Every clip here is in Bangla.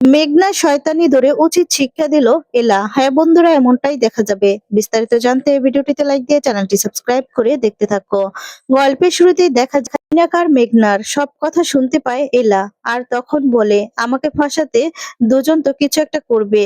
মেঘনা শয়তানি ধরে উচিত শিক্ষা দিল এলা। হ্যাঁ বন্ধুরা, এমনটাই দেখা যাবে। বিস্তারিত জানতে ভিডিওটিতে লাইক দিয়ে চ্যানেলটি সাবস্ক্রাইব করে দেখতে থাকো। গল্পের শুরুতেই দেখা যায় মিনাকার মেঘনার সব কথা শুনতে পায় এলা, আর তখন বলে আমাকে ফাঁসাতে দুজন তো কিছু একটা করবে।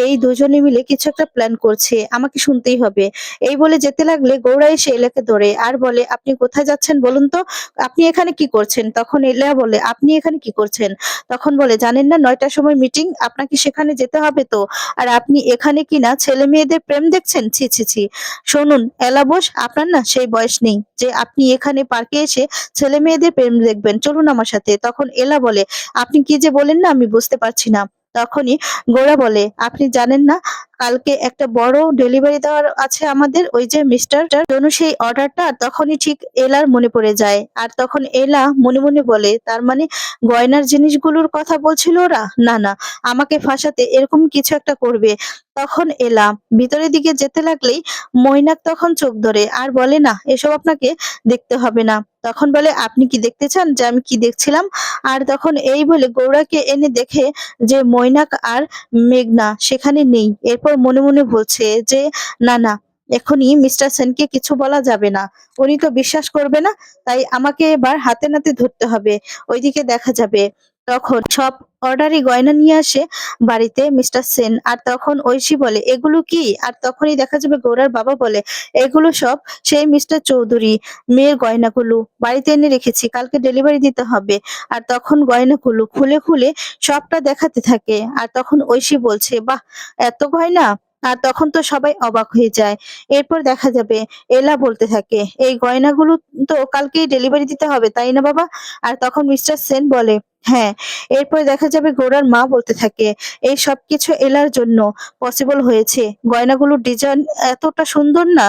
এই দুজনে মিলে কিছু একটা প্ল্যান করছে, আমাকে শুনতেই হবে। এই বলে যেতে লাগলে গৌড়া এসে এলাকে ধরে আর বলে আপনি কোথায় যাচ্ছেন বলুন তো, আপনি এখানে কি করছেন? তখন এলা বলে আপনি এখানে কি করছেন? তখন বলে জানেন না ৯টার সময় মিটিং, আপনাকে সেখানে যেতে হবে তো। আর আপনি এখানে কিনা ছেলে মেয়েদের প্রেম দেখছেন? ছি ছি ছি। শুনুন এলা বোস, আপনার না সেই বয়স নেই যে আপনি এখানে পার্কে এসে ছেলে মেয়েদের প্রেম দেখবেন। চলুন আমার সাথে। তখন এলা বলে আপনি কি যে বলেন না আমি বুঝতে পারছি না। তখনই গোরা বলে আপনি জানেন না কালকে একটা বড় ডেলিভারি দেওয়ার আছে আমাদের, ওই যে মিস্টার জন্য সেই অর্ডারটা। তখনই ঠিক এলার মনে পড়ে যায়, আর তখন এলা মনে মনে বলে তার মানে গয়নার জিনিসগুলোর কথা বলছিল ওরা। না না, আমাকে ফাঁসাতে এরকম কিছু একটা করবে। তখন এলা ভিতরের দিকে যেতে লাগলেই মৈনাক তখন চোখ ধরে আর বলে না এসব আপনাকে দেখতে হবে না। তখন বলে আপনি কি দেখতে চান যে আমি কি দেখছিলাম? আর তখন এই বলে গৌড়াকে এনে দেখে যে মৈনাক আর মেঘনা সেখানে নেই। এরপর মনে মনে বলছে যে না না, এখনই মিস্টার সেনকে কিছু বলা যাবে না, উনি তো বিশ্বাস করবে না। তাই আমাকে এবার হাতে নাতে ধরতে হবে। ওইদিকে দেখা যাবে তখন সব অর্ডারি গয়না নিয়ে আসে বাড়িতে মিস্টার সেন। আর তখন ঐশী বলে এগুলো কি? আর তখনই দেখা যাবে গৌরার বাবা বলে এগুলো সব সেই মিস্টার চৌধুরী মেয়ের গয়নাগুলো বাড়িতে এনে রেখেছি, কালকে ডেলিভারি দিতে হবে। আর তখন গয়নাগুলো খুলে খুলে সবটা দেখাতে থাকে। আর তখন ঐশী বলছে বাহ, এত গয়না! আর তখন তো সবাই অবাক হয়ে যায়। এরপর দেখা যাবে এলা বলতে থাকে এই গয়নাগুলো তো কালকেই ডেলিভারি দিতে হবে তাই না বাবা? আর তখন মিস্টার সেন বলে হ্যাঁ। এরপর দেখা যাবে গোরার মা বলতে থাকে এই সবকিছু এলার জন্য পসিবল হয়েছে। গয়নাগুলোর ডিজাইন এতটা সুন্দর না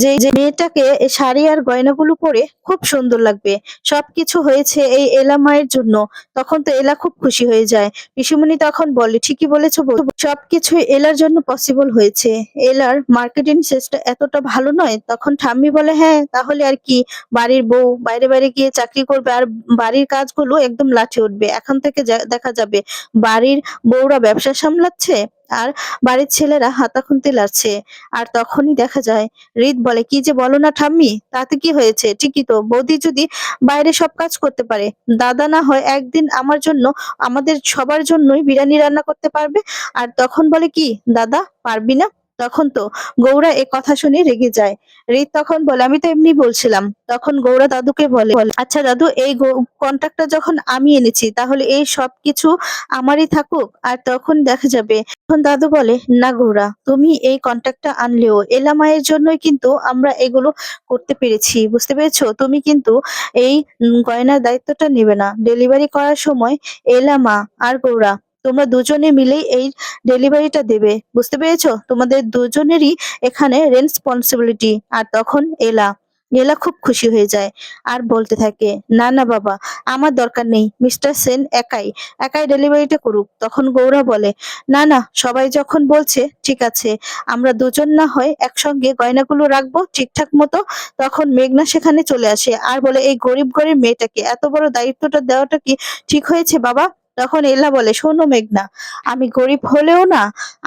যে মেয়েটাকে এই শাড়ি আর গয়নাগুলো পরে খুব সুন্দর লাগবে। সবকিছু হয়েছে এই এলা মায়ের জন্য। তখন তো এলা খুব খুশি হয়ে যায়। পিসিমণি তখন বলে ঠিকই বলেছো বৌ, সবকিছু এলার জন্য পসিবল হয়েছে। এলার মার্কেটিং সেন্সটা এতটা ভালো নয়। তখন ঠাম্মি বলে হ্যাঁ তাহলে আর কি, বাড়ির বউ বাইরে বাইরে গিয়ে চাকরি করবে আর বাড়ির কাজগুলো একদম লাঠে উঠবে। এখন থেকে দেখা যাবে বাড়ির বউরা ব্যবসা সামলাচ্ছে আর বাড়ির ছেলেরা হাতা খুন্তি লাগছে। আর তখনই দেখা যায় রিত বলে কি যে বলো না ঠাম্মি, তাতে কি হয়েছে? ঠিকই তো, বৌদি যদি বাইরে সব কাজ করতে পারে, দাদা না হয় একদিন আমার জন্য আমাদের সবার জন্যই বিরিয়ানি রান্না করতে পারবে। আর তখন বলে কি দাদা পারবি না? তখন তো গৌরা এ কথা শুনে রেগে যায়। রিত তখন বলে আমি তো এমনি বলছিলাম। তখন গৌরা দাদুকে বলে আচ্ছা দাদু, এই কন্ট্রাক্টটা যখন আমি এনেছি তাহলে এই সব কিছু আমারই থাকুক। আর তখন দেখা যাবে তখন দাদু বলে না গৌরা, তুমি এই কন্ট্রাক্টটা আনলেও এলা মায়ের জন্যই কিন্তু আমরা এগুলো করতে পেরেছি, বুঝতে পেরেছো? তুমি কিন্তু এই গয়নার দায়িত্বটা নেবে না। ডেলিভারি করার সময় এলা মা আর গৌরা তোমরা দুজনে মিলেই এই ডেলিভারিটা দেবে, বুঝতে পেরেছো? তোমাদের দুজনেরই এখানে রেসপন্সিবিলিটি। আর তখন এলা এলা খুব খুশি হয়ে যায় আর বলতে থাকে না না বাবা, আমার দরকার নেই, মিস্টার সেন একাই একাই ডেলিভারিটা করুক। তখন গৌরা বলে না না, সবাই যখন বলছে ঠিক আছে, আমরা দুজন না হয় একসঙ্গে গয়নাগুলো রাখবো ঠিকঠাক মতো। তখন মেঘনা সেখানে চলে আসে আর বলে এই গরিব গরিব মেয়েটাকে এত বড় দায়িত্বটা দেওয়াটা কি ঠিক হয়েছে বাবা? তখন এলা বলে শোনো মেঘনা, আমি গরিব হলেও না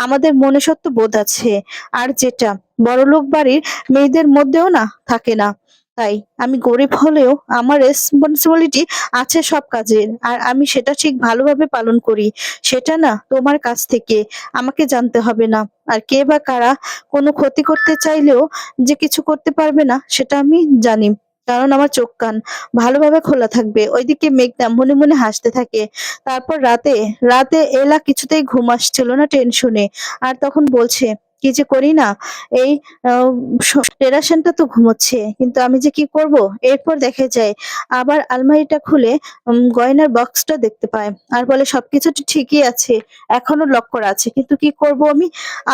আমাদের মনুষ্যত্ব বোধ আছে, আর যেটা বড়লোক বাড়ির মেয়েদের মধ্যেও না থাকে না। তাই আমি গরিব হলেও আমার রেসপন্সিবিলিটি আছে সব কাজের, আর আমি সেটা ঠিক ভালোভাবে পালন করি। সেটা না তোমার কাছ থেকে আমাকে জানতে হবে না। আর কে বা কারা কোনো ক্ষতি করতে চাইলেও যে কিছু করতে পারবে না সেটা আমি জানি, কারণ আমার চোখ কান ভালোভাবে খোলা থাকবে। ওইদিকে মেঘনা মনে মনে হাসতে থাকে। তারপর রাতে রাতে এলা কিছুতেই ঘুম আসছিল না টেনশনে। আর তখন বলছে কি যে করি না, এই টেরাসেনটা তো ঘুমোচ্ছে, কিন্তু আমি যে কি করব। এরপর দেখা যায় আবার আলমারিটা খুলে গয়নার বক্সটা দেখতে পায় আর বলে সবকিছু তো ঠিকই আছে, এখনো লক করা আছে, কিন্তু কি করব আমি?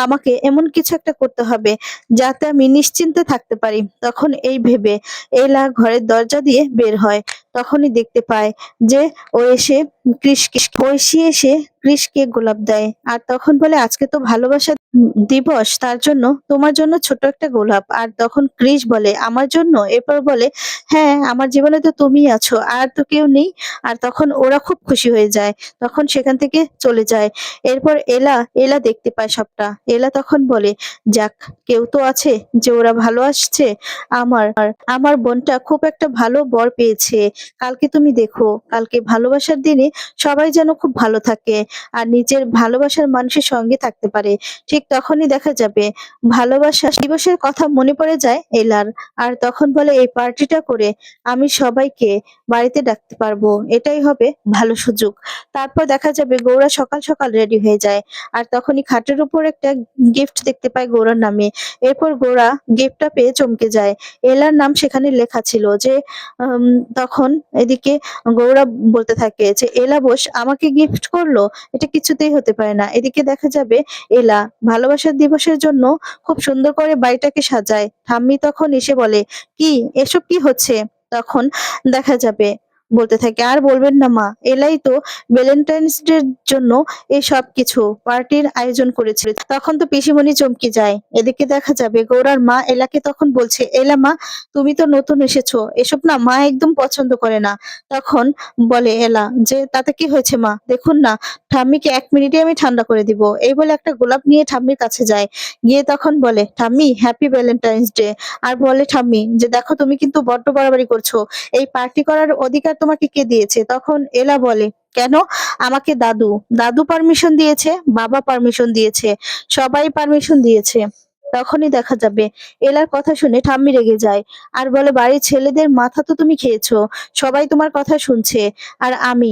আমাকে এমন কিছু একটা করতে হবে যাতে আমি নিশ্চিন্তে থাকতে পারি। তখন এই ভেবে এলা ঘরের দরজা দিয়ে বের হয়। তখনই দেখতে পায় যে ও এসে ঐশী এসে কৃষকে গোলাপ দেয় আর তখন বলে আজকে তো ভালোবাসা দিবস তার জন্য তোমার জন্য ছোট্ট একটা গোলাপ। আর তখন ক্রিস বলে, "আমার জন্য?" এরপর বলে, "হ্যাঁ, আমার জীবনে তো তুমিই আছো। আর তো কেউ নেই।" আর তখন ওরা খুব খুশি হয়ে যায়। তখন সেখান থেকে চলে যায়। এরপর এলা দেখতে পায় সবটা। এলা তখন বলে, "যাক, কেউ তো আছে যে ওরা ভালোবাসছে আমার বোনটা খুব একটা ভালো বর পেয়েছে। কালকে তুমি দেখো, কালকে ভালোবাসার দিনে সবাই যেন খুব ভালো থাকে আর নিজের ভালোবাসার মানুষের সঙ্গে থাকতে পারে।" ঠিক তখনই দেখা যাবে ভালোবাসা দিবসের কথা মনে পড়ে যায় এলার। আর তখন বলে, এই পার্টিটা করে আমি সবাইকে বাড়িতে ডাকতে পারবো, এটাই হবে ভালো সুযোগ। তারপর দেখা যাবে গৌরা সকাল সকাল রেডি হয়ে যায়। আর তখনই খাটের উপর একটা গিফট দেখতে পায় গৌরার নামে। এরপর গৌরা গিফটটা পেয়ে চমকে যায়। এলার নাম সেখানে লেখা ছিল যে উম, তখন এদিকে গৌরা বলতে থাকে যে, এলা বোস আমাকে গিফট করলো, এটা কিছুতেই হতে পারে না। এদিকে দেখা যাবে এলা ভালোবাসার দিবসের জন্য খুব সুন্দর করে বাড়িটাকে সাজায়। ঠাম্মি তখন এসে বলে, "কি এসব কি হচ্ছে?" তখন দেখা যাবে বলতে থাকে, "আর বলবেন না মা, এলাই তো ভ্যালেন্টাইন্স ডের জন্য এই সব কিছু পার্টির আয়োজন করেছিল।" তখন তো পিসিমণি চমকে যায়। এদিকে দেখা যাবে গৌরার মা এলাকে তখন বলছে, "এলা মা, তুমি তো নতুন এসেছো, এসব না মা একদম পছন্দ করে না।" তখন বলে এলা যে, "তাতে কি হয়েছে মা? দেখুন না, ঠাম্মিকে ১ মিনিটে আমি ঠান্ডা করে দিব।" এই বলে একটা গোলাপ নিয়ে ঠাম্মির কাছে যায়। গিয়ে তখন বলে, "ঠাম্মি, হ্যাপি ভ্যালেন্টাইন্স ডে।" আর বলে ঠাম্মি যে, "দেখো তুমি কিন্তু বড্ড বাড়াবাড়ি করছো। এই পার্টি করার অধিকার তোমাকে কে দিয়েছে?" তখন এলা বলে, "কেন? আমাকে দাদু পারমিশন দিয়েছে, বাবা পারমিশন দিয়েছে, সবাই পারমিশন দিয়েছে।" তখনই দেখা যাবে এলার কথা শুনে ঠাম্মি রেগে যায়। আর বলে, "বাড়ির ছেলেদের মাথা তো তুমি খেয়েছো। সবাই তোমার কথা শুনছে। আর আমি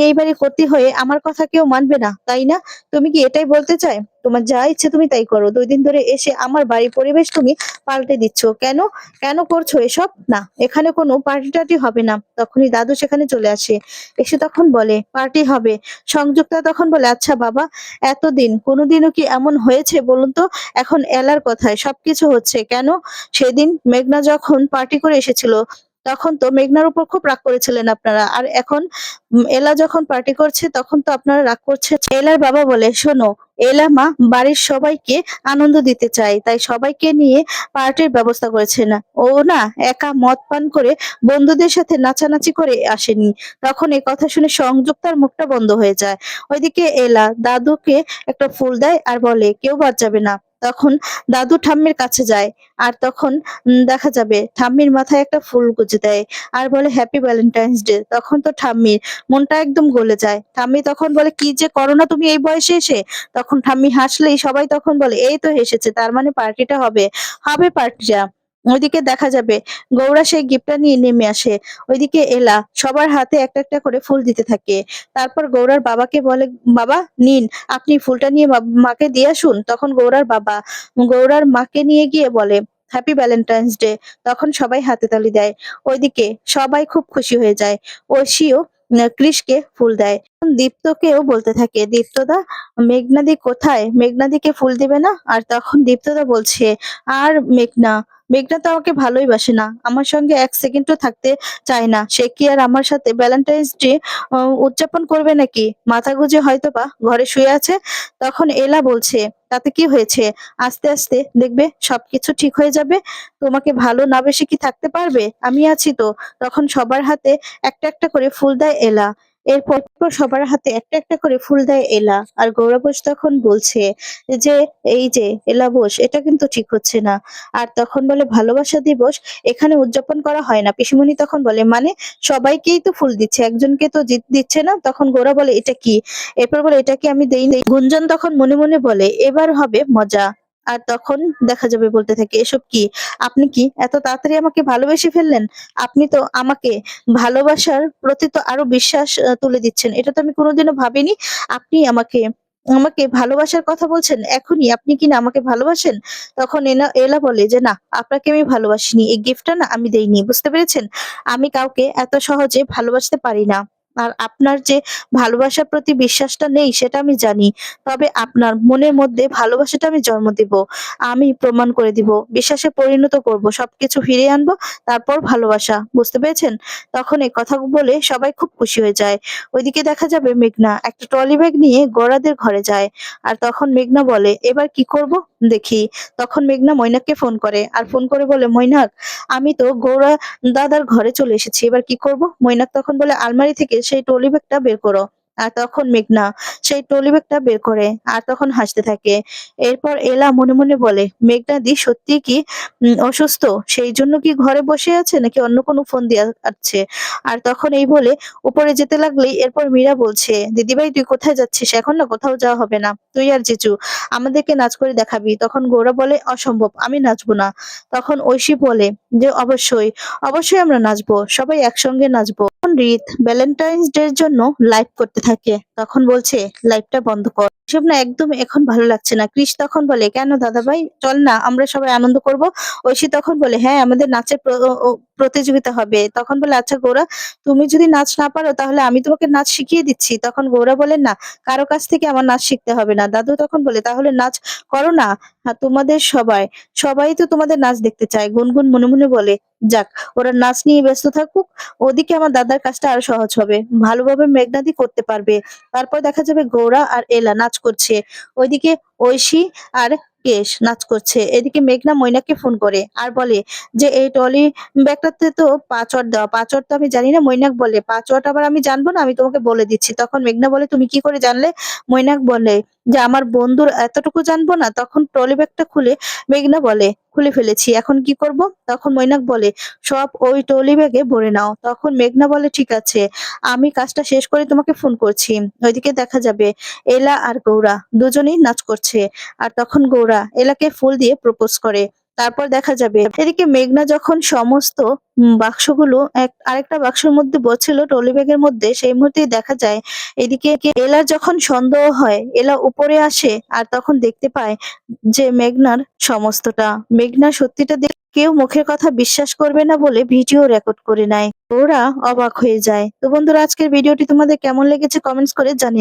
এই বাড়ির কর্ত্রী হয়ে আমার কথা কেউ মানবে না, তাই না? তুমি কি এটাই বলতে চাই? তোমার যা ইচ্ছে তুমি তাই করো। ২ দিন ধরে এসে আমার বাড়ির পরিবেশ তুমি পাল্টে দিচ্ছ। কেন? কেন করছো এসব? না, এখানে কোনো পার্টি-টার্টি হবে না।" তখনই দাদু সেখানে চলে আসে। এসে তখন বলে, "পার্টি হবে।" সংযুক্তা তখন বলে, "আচ্ছা বাবা, এতদিন কোনোদিনও কি এমন হয়েছে বলুন তো? এখন এলার কথায় সবকিছু হচ্ছে। কেন? সেদিন মেঘনা যখন পার্টি করে এসেছিল, তখন তো মেঘনার উপর খুব রাগ করেছিলেন আপনারা। আর এখন এলা যখন পার্টি করছে তখন তো আপনারা রাগ করছেন।" এলার বাবা বলে, "শোনো, এলা মা বাড়ির সবাইকে আনন্দ দিতে চায়, তাই সবাইকে নিয়ে পার্টির ব্যবস্থা করেছে না। ও না একা মদ পান করে বন্ধুদের সাথে নাচানাচি করে আসেনি।" তখন এই কথা শুনে সংযুক্তার মুখটা বন্ধ হয়ে যায়। ওইদিকে এলা দাদুকে একটা ফুল দেয় আর বলে, "কেউ বাদ যাবে না।" তখন দাদু ঠাম্মির কাছে যায়। আর তখন দেখা যাবে ঠাম্মির মাথায় একটা ফুল গুজে দেয়। আর বলে, "হ্যাপি ভ্যালেন্টাইন্স ডে।" তখন তো ঠাম্মির মনটা একদম গলে যায়। ঠাম্মি তখন বলে, "কি যে করো না তুমি এই বয়সে এসে?" তখন ঠাম্মি হাসলেই সবাই তখন বলে, "এই তো হেসেছে, তার মানে পার্টিটা হবে। হবে পার্টিটা।" ওইদিকে দেখা যাবে গৌড়া সেই গিফটটা নিয়ে নেমে আসে। ওইদিকে এলা সবার হাতে একটা একটা করে ফুল দিতে থাকে। তারপর গৌড়ার বাবাকে বলে, "বাবা নিন, আপনি ফুলটা নিয়ে মাকে দিয়ে আসুন।" তখন গৌড়ার বাবা গৌড়ার মাকে নিয়ে গিয়ে বলে, "হ্যাপি ভ্যালেন্টাইন্স ডে।" তখন সবাই হাতে তালি দেয়। ওইদিকে সবাই খুব খুশি হয়ে যায়। ঐশীও কৃষকে ফুল দেয়। দীপ্তকেও বলতে থাকে, "দীপ্তদা, মেঘনাদি কোথায়? মেঘনাদিকে ফুল দিবে না?" আর তখন দীপ্তদা বলছে, "আর মেঘনা তো আমাকে ভালোই বাসে না। আমার সঙ্গে ১ সেকেন্ডও থাকতে চায় না। সে কি আর আমার সাথে ভ্যালেন্টাইন্স ডে উদযাপন করবে নাকি? মাথা গুঁজে হয়তোবা ঘরে শুয়ে আছে।" তখন এলা বলছে, "তাতে কি হয়েছে? আস্তে আস্তে দেখবে সবকিছু ঠিক হয়ে যাবে। তোমাকে ভালো না বেশে কি থাকতে পারবে? আমি আছি তো।" তখন সবার হাতে একটা একটা করে ফুল দেয় এলা। এরপর সবার হাতে একটা একটা করে ফুল দেয় এলা। আর গৌরবোস তখন বলছে যে, "এই যে এলা বোস, এটা কিন্তু ঠিক হচ্ছে না।" আর তখন বলে, "ভালোবাসা দিবস এখানে উদযাপন করা হয় না।" পিসিমণি তখন বলে, "মানে? সবাইকেই তো ফুল দিচ্ছে, একজনকে তো দিচ্ছে না?" তখন গোরা বলে, "এটা কি?" এরপর বলে, "এটা কি আমি দেইনি?" গুঞ্জন তখন মনে মনে বলে, "এবার হবে মজা।" আর তখন দেখা যাবে বলতে থাকে, "এসব কি? আপনি কি এত তাড়াতাড়ি আমাকে ভালোবেসে ফেললেন? আপনি তো আমাকে ভালোবাসার প্রতি তো আরো বিশ্বাস তুলে দিচ্ছেন। এটা তো আমি কোনোদিনও ভাবিনি। আপনি আমাকে আমাকে ভালোবাসার কথা বলছেন এখনই? আপনি কিনা আমাকে ভালোবাসেন?" তখন এলা বলে যে, "না, আপনাকে আমি ভালোবাসিনি। এই গিফটটা না আমি দেইনি। বুঝতে পেরেছেন? আমি কাউকে এত সহজে ভালোবাসতে পারি না।" আর আপনার যে ভালোবাসার প্রতি বিশ্বাসটা নেই সেটা আমি জানি। তবে আপনার মনের মধ্যে ভালোবাসাটা আমি জন্ম দিব। আমি প্রমাণ করে দিব। বিশ্বাসে পরিণত করব। সবকিছু ফিরিয়ে আনবো। তারপর ভালোবাসা। বুঝতে পেরেছেন? তখন এই কথা বলে সবাই খুব খুশি হয়ে যায়। ওইদিকে দেখা যাবে মেঘনা একটা ট্রলি ব্যাগ নিয়ে গোরাদের ঘরে যায়। আর তখন মেঘনা বলে, "এবার কি করব? দেখি।" তখন মেঘনা মৈনাককে ফোন করে। আর ফোন করে বলে, "মৈনাক, আমি তো গৌরা দাদার ঘরে চলে এসেছি। এবার কি করব?" মৈনাক তখন বলে, "আলমারি থেকে সেই ট্রলি ব্যাগটা বের করো।" আর তখন মেঘনা সেই ট্রলি ব্যাগটা বের করে আর তখন হাসতে থাকে। এরপর এলা মনে মনে বলে, "মেঘনাদি সত্যিই কি অসুস্থ? সেই জন্য কি ঘরে বসে আছে নাকি অন্য কোনো ফোন দিয়ে আছে?" আর তখন এই বলে উপরে যেতে লাগলেই এরপর মীরা বলছে, "দিদিভাই তুই কোথায় যাচ্ছিস? এখন না কোথাও যাওয়া হবে না। তুই আর জিজু আমাদেরকে নাচ করে দেখাবি।" তখন গৌরা বলে, "অসম্ভব, আমি নাচবো না।" তখন ঐশী বলে যে, "অবশ্যই, অবশ্যই আমরা নাচবো। সবাই একসঙ্গে নাচবো।" তখন রিত ভ্যালেন্টাইন্স ডে এর জন্য লাইভ করতে থাকে। তখন বলছে, "লাইভটা বন্ধ কর। এসব না একদম এখন ভালো লাগছে না।" কৃষ তখন বলে, "কেন দাদাভাই? চল না আমরা সবাই আনন্দ করব।" ঐশী তখন বলে, "হ্যাঁ, আমাদের নাচের প্রতিযোগিতা হবে।" তখন বলে, "আচ্ছা গৌরা, তুমি যদি নাচ না পারো তাহলে আমি তোমাকে নাচ শিখিয়ে দিচ্ছি।" তখন গৌরা বলে, "না, কারো কাছ থেকে আমার নাচ শিখতে হবে না।" দাদু তখন বলে, "তাহলে নাচ করো না। তোমাদের সবাই তো তোমাদের নাচ দেখতে চায়।" গুনগুন মনে মনে বলে, "যাক, ওরা নাচ নিয়ে ব্যস্ত থাকুক। ওদিকে আমার দাদার কাজটা আরো সহজ হবে। ভালোভাবে মেঘনাদি করতে পারবে।" তারপর দেখা যাবে গৌরা আর এলা নাচ করছে। ওইদিকে ঐশী আর কেশ নাচ করছে। এদিকে মেঘনা মৈনাককে ফোন করে আর বলে যে, "এই ট্রলি ব্যাগটাতে তো পাঁচওয়াট দেওয়া। পাঁচওয়াট তো আমি জানি না।" মৈনাক বলে, "পাঁচওয়াট আবার আমি জানবো না? আমি তোমাকে বলে দিচ্ছি।" তখন মেঘনা বলে, "তুমি কি করে জানলে?" মৈনাক বলে যে, "আমার বন্ধুর এতটুকু জানবো না?" তখন ট্রলি ব্যাগটা খুলে মেঘনা বলে, "খুলে ফেলেছি। এখন কি করব?" তখন মৈনাক বলে, "সব ওই ট্রলি ব্যাগে ভরে নাও।" তখন মেঘনা বলে, "ঠিক আছে, আমি কাজটা শেষ করে তোমাকে ফোন করছি।" ওইদিকে দেখা যাবে এলা আর গৌরা দুজনেই নাচ করছে। আর তখন গৌরা এলাকে ফুল দিয়ে প্রপোজ করে। তারপর দেখা যাবে এদিকে মেঘনা যখন সমস্ত বাক্সগুলো আরেকটা বাক্সের মধ্যে বসছিল ট্রলি ব্যাগের মধ্যে, সেই মুহূর্তেই দেখা যায় এদিকে এলার যখন সন্দেহ হয়, এলা উপরে আসে আর তখন দেখতে পায় যে মেঘনার সমস্তটা। মেঘনার সত্যিটা দেখে কেউ মুখের কথা বিশ্বাস করবে না বলে ভিডিও রেকর্ড করে নেয়। ওরা অবাক হয়ে যায়। তো বন্ধুরা, আজকের ভিডিওটি তোমাদের কেমন লেগেছে কমেন্টস করে জানিও।